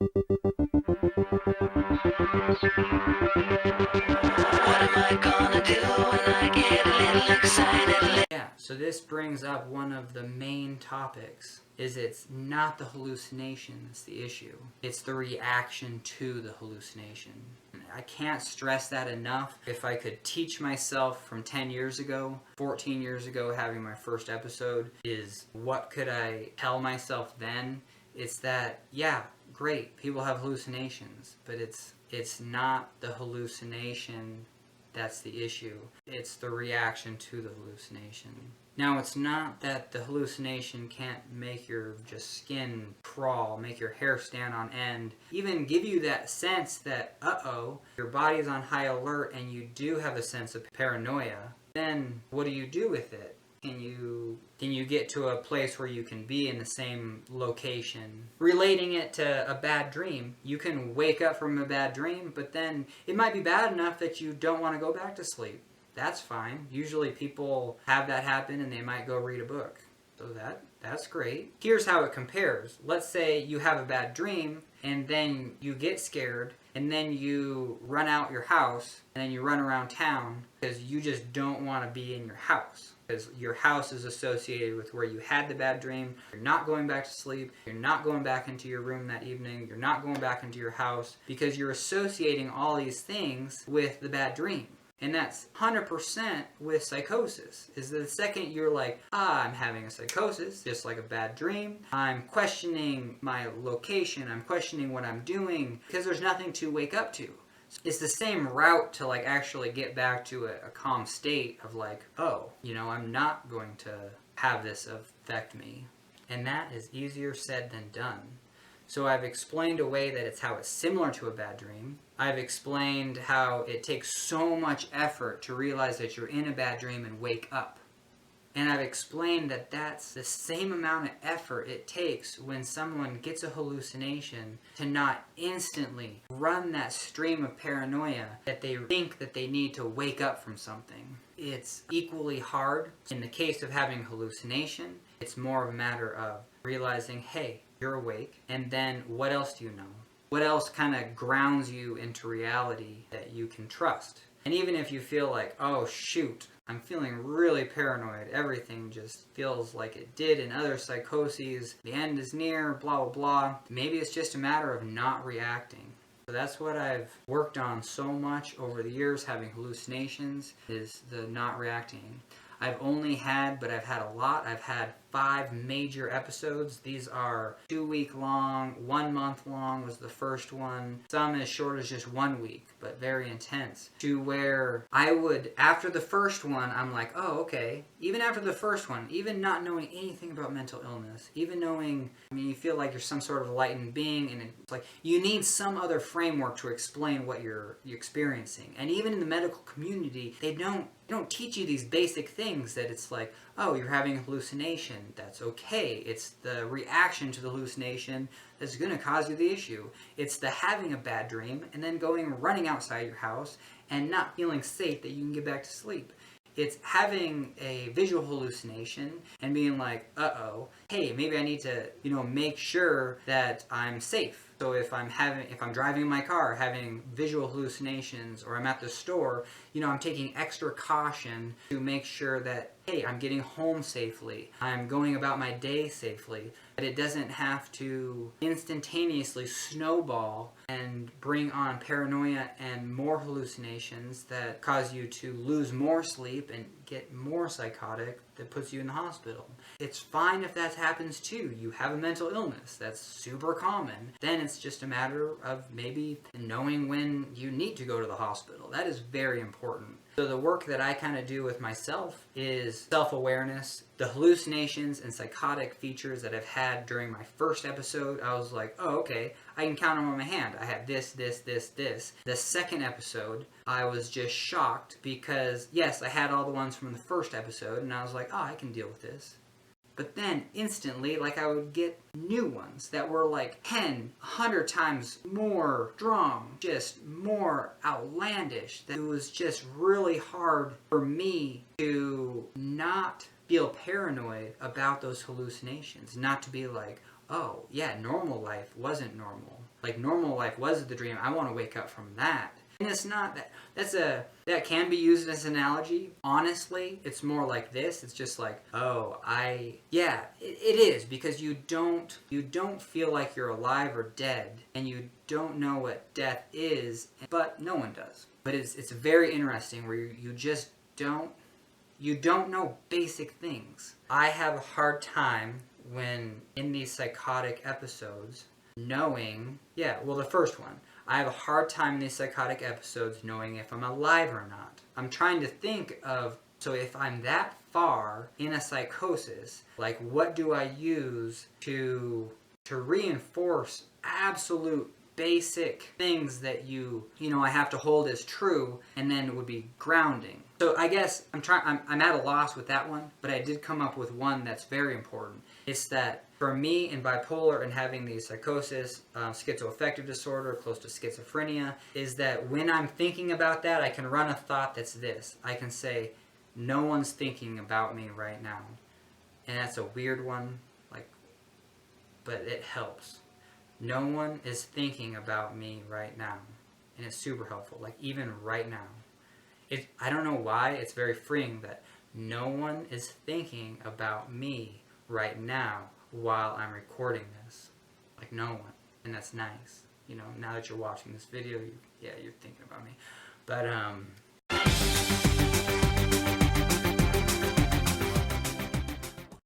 am I gonna do when I get a little excited? Yeah, so this brings up one of the main topics, is it's not the hallucination that's the issue. It's the reaction to the hallucination. I can't stress that enough. If I could teach myself from 10 years ago, 14 years ago, having my first episode, is what could I tell myself then? It's that, yeah, great, people have hallucinations, but it's not the hallucination that's the issue. It's the reaction to the hallucination. Now, it's not that the hallucination can't make your just skin crawl, make your hair stand on end, even give you that sense that, uh-oh, your body's on high alert and you do have a sense of paranoia. Then what do you do with it? Can you get to a place where you can be in the same location? Relating it to a bad dream, you can wake up from a bad dream, but then it might be bad enough that you don't want to go back to sleep. That's fine. Usually people have that happen and they might go read a book. So that's great. Here's how it compares. Let's say you have a bad dream and then you get scared and then you run out your house and then you run around town because you just don't want to be in your house. Because your house is associated with where you had the bad dream. You're not going back to sleep. You're not going back into your room that evening. You're not going back into your house because you're associating all these things with the bad dream. And that's 100% with psychosis, is that the second you're like, I'm having a psychosis, just like a bad dream, I'm questioning my location, I'm questioning what I'm doing, because there's nothing to wake up to. It's the same route to like actually get back to a calm state of like, oh, I'm not going to have this affect me. And that is easier said than done. So I've explained a way that it's how it's similar to a bad dream. I've explained how it takes so much effort to realize that you're in a bad dream and wake up. And I've explained that that's the same amount of effort it takes when someone gets a hallucination to not instantly run that stream of paranoia that they think that they need to wake up from something. It's equally hard. In the case of having a hallucination, it's more of a matter of realizing, hey, you're awake, and then what else do you know? What else kind of grounds you into reality that you can trust? And even if you feel like, oh shoot, I'm feeling really paranoid, everything just feels like it did in other psychoses, the end is near, blah, blah, blah. Maybe it's just a matter of not reacting. So that's what I've worked on so much over the years, having hallucinations, is the not reacting. I've only had, but I've had a lot. I've had 5 major episodes. These are 2-week long, 1 month long was the first one. Some as short as just 1 week, but very intense. To where I would, after the first one, I'm like, oh, okay. Even after the first one, even not knowing anything about mental illness, even knowing, you feel like you're some sort of enlightened being, and it's like, you need some other framework to explain what you're experiencing. And even in the medical community, they don't teach you these basic things that it's like, oh, you're having a hallucination. That's okay. It's the reaction to the hallucination that's going to cause you the issue. It's the having a bad dream and then running outside your house and not feeling safe that you can get back to sleep. It's having a visual hallucination and being like, uh-oh, hey, maybe I need to, make sure that I'm safe. So if I'm driving in my car having visual hallucinations, or I'm at the store, I'm taking extra caution to make sure that, hey, I'm getting home safely, I'm going about my day safely, that it doesn't have to instantaneously snowball and bring on paranoia and more hallucinations that cause you to lose more sleep and get more psychotic, that puts you in the hospital. It's fine if that happens too. You have a mental illness. That's super common. Then it's just a matter of maybe knowing when you need to go to the hospital. That is very important. So the work that I kind of do with myself is self-awareness. The hallucinations and psychotic features that I've had during my first episode, I was like, oh, okay, I can count them on my hand. I had this, this, this, this. The second episode, I was just shocked because, yes, I had all the ones from the first episode, and I was like, oh, I can deal with this. But then instantly, I would get new ones that were like 10, 100 times more strong, just more outlandish. That it was just really hard for me to not feel paranoid about those hallucinations. Not to be like, oh, yeah, normal life wasn't normal. like normal life was the dream. I want to wake up from that. And it's not that. That can be used as an analogy. Honestly, it's more like this. It's just like, it is, because you don't feel like you're alive or dead, and you don't know what death is, but no one does. But it's very interesting where you just don't know basic things. I have a hard time when in these psychotic episodes knowing, the first one. I have a hard time in these psychotic episodes knowing if I'm alive or not. I'm trying to think of, so if I'm that far in a psychosis, like what do I use to reinforce absolute basic things that I have to hold as true, and then it would be grounding. So I guess I'm at a loss with that one, but I did come up with one that's very important. It's that for me in bipolar and having the psychosis, schizoaffective disorder, close to schizophrenia, is that when I'm thinking about that, I can run a thought that's this. I can say, no one's thinking about me right now. And that's a weird one, but it helps. No one is thinking about me right now. And it's super helpful, even right now. I don't know why, it's very freeing that no one is thinking about me right now while I'm recording this. No one. And that's nice. Now that you're watching this video, you're thinking about me. But